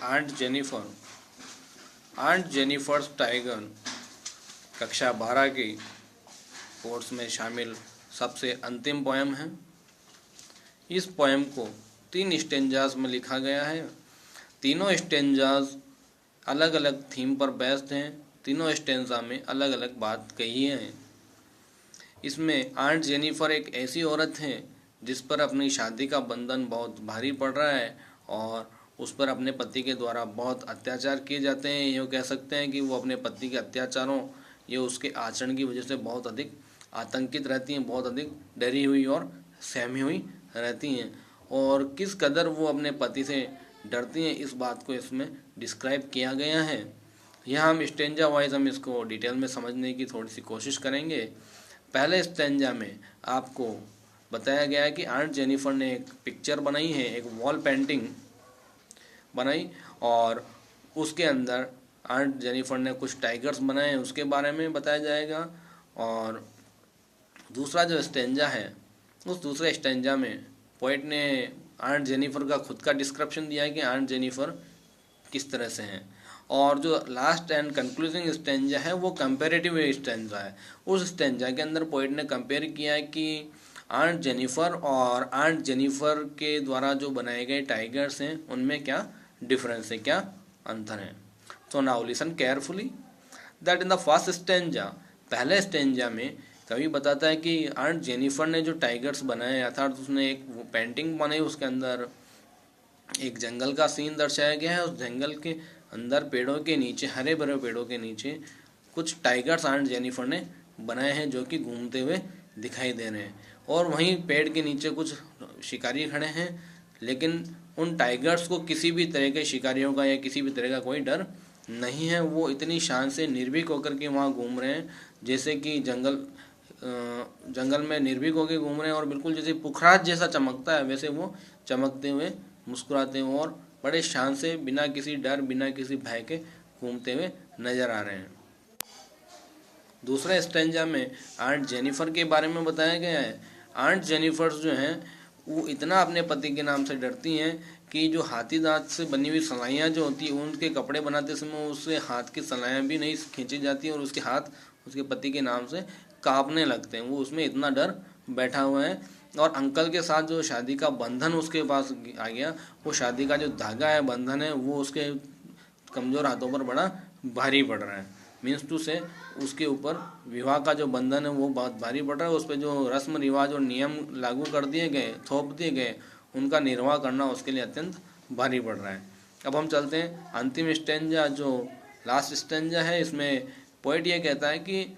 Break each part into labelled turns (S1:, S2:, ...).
S1: Aunt Jennifer. Aunt Jennifer's tiger कक्षा 12 की course में शामिल सबसे अंतिम पोएम है। इस पोएम को 3 स्टेंजास में लिखा गया है। तीनों स्टेंजास अलग अलग थीम पर बेस्ड हैं। तीनों स्टेंजा में अलग अलग बात कही है। इसमें आंट जेनिफर एक ऐसी औरत है जिस पर अपनी शादी का बंधन बहुत भारी पड़ रहा है और उस पर अपने पति के द्वारा बहुत अत्याचार किए जाते हैं। ये कह सकते हैं कि वो अपने पति के अत्याचारों ये उसके आचरण की वजह से बहुत अधिक आतंकित रहती हैं, बहुत अधिक डरी हुई और सहमी हुई रहती हैं। और किस कदर वो अपने पति से डरती हैं, इस बात को इसमें डिस्क्राइब किया गया है। यह हम स्टेंजा वाइज हम इसको डिटेल में समझने की थोड़ी सी कोशिश करेंगे। पहले स्टेंजा में आपको बताया गया है कि आंट जेनिफर ने एक पिक्चर बनाई है, एक वॉल पेंटिंग बनाई और उसके अंदर आंट जेनिफर ने कुछ टाइगर्स बनाए हैं, उसके बारे में बताया जाएगा। और दूसरा जो स्टेंजा है, उस दूसरे स्टेंजा में पोएट ने आंट जेनिफर का खुद का डिस्क्रिप्शन दिया है कि आंट जेनिफर किस तरह से हैं। और जो लास्ट एंड कंक्लूजिंग स्टेंजा है वो कंपैरेटिव स्टेंजा है। उस स्टेंजा के अंदर पोएट ने कंपेयर किया है कि आंट जेनिफर और आंट जेनिफर के द्वारा जो बनाए गए टाइगर्स हैं उनमें क्या डिफरेंस है, क्या अंतर है। So now listen carefully that in the first stanza, पहले स्टेंजा में कवि बताता है कि आंट जेनिफर ने जो टाइगर्स बनाए अर्थात उसने एक पेंटिंग बनाई, उसके अंदर एक जंगल का सीन दर्शाया गया है। उस जंगल के अंदर पेड़ों के नीचे, हरे भरे पेड़ों के नीचे कुछ टाइगर्स आंट जेनिफर ने बनाए हैं जो कि घूमते हुए दिखाई दे रहे हैं। और वहीं पेड़ के नीचे कुछ शिकारी खड़े हैं, लेकिन उन टाइगर्स को किसी भी तरह के शिकारियों का या किसी भी तरह का कोई डर नहीं है। वो इतनी शान से निर्भीक होकर के वहाँ घूम रहे हैं जैसे कि जंगल में निर्भीक होकर घूम रहे हैं और बिल्कुल जैसे पुखराज जैसा चमकता है वैसे वो चमकते हुए, मुस्कुराते हुए और बड़े शान से बिना किसी डर, बिना किसी भय के घूमते हुए नजर आ रहे हैं। दूसरे स्टेंजा में आंट जेनिफर के बारे में बताया गया है। आंट जेनिफर जो हैं वो इतना अपने पति के नाम से डरती हैं कि जो हाथी दांत से बनी हुई सलाइयाँ जो होती हैं उनके कपड़े बनाते समय उससे हाथ की सलाइयाँ भी नहीं खींची जाती और उसके हाथ उसके पति के नाम से कांपने लगते हैं। वो उसमें इतना डर बैठा हुआ है। और अंकल के साथ जो शादी का बंधन उसके पास आ गया, वो शादी का जो धागा है, बंधन है, वो उसके कमज़ोर हाथों पर बड़ा भारी पड़ रहा है। मीन्स टू से उसके ऊपर विवाह का जो बंधन है वो बहुत भारी पड़ रहा है। उस पर जो रस्म रिवाज और नियम लागू कर दिए गए, थोप दिए गए, उनका निर्वाह करना उसके लिए अत्यंत भारी पड़ रहा है। अब हम चलते हैं अंतिम स्टेंजा, जो लास्ट स्टेंजा है। इसमें पोएट ये कहता है कि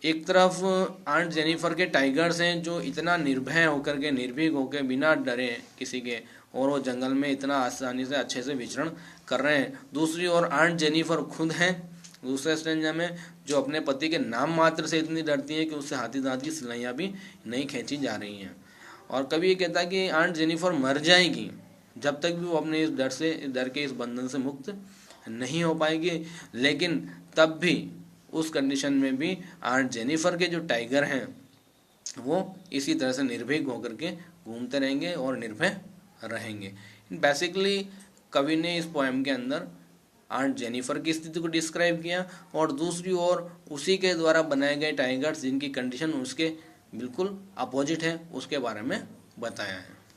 S1: एक तरफ आंट जेनिफर के टाइगर्स हैं जो इतना निर्भय होकर के, निर्भीक होकर, बिना डरे किसी के, और वो जंगल में इतना आसानी से अच्छे से विचरण कर रहे हैं। दूसरी ओर आंट जेनिफर खुद हैं दूसरे स्टेंजा में, जो अपने पति के नाम मात्र से इतनी डरती हैं कि उससे हाथी दांत की सिलाइयाँ भी नहीं खींची जा रही हैं। और कभी ये कहता है कि आंट जेनिफर मर जाएगी जब तक भी वो अपने इस डर के इस बंधन से मुक्त नहीं हो पाएगी। लेकिन तब भी, उस कंडीशन में भी आंट जेनिफर के जो टाइगर हैं वो इसी तरह से निर्भीक होकर के घूमते रहेंगे और निर्भय रहेंगे। बेसिकली कवि ने इस पोएम के अंदर आंट जेनिफर की स्थिति को डिस्क्राइब किया और दूसरी ओर उसी के द्वारा बनाए गए टाइगर्स जिनकी कंडीशन उसके बिल्कुल अपोजिट है उसके बारे में बताया है।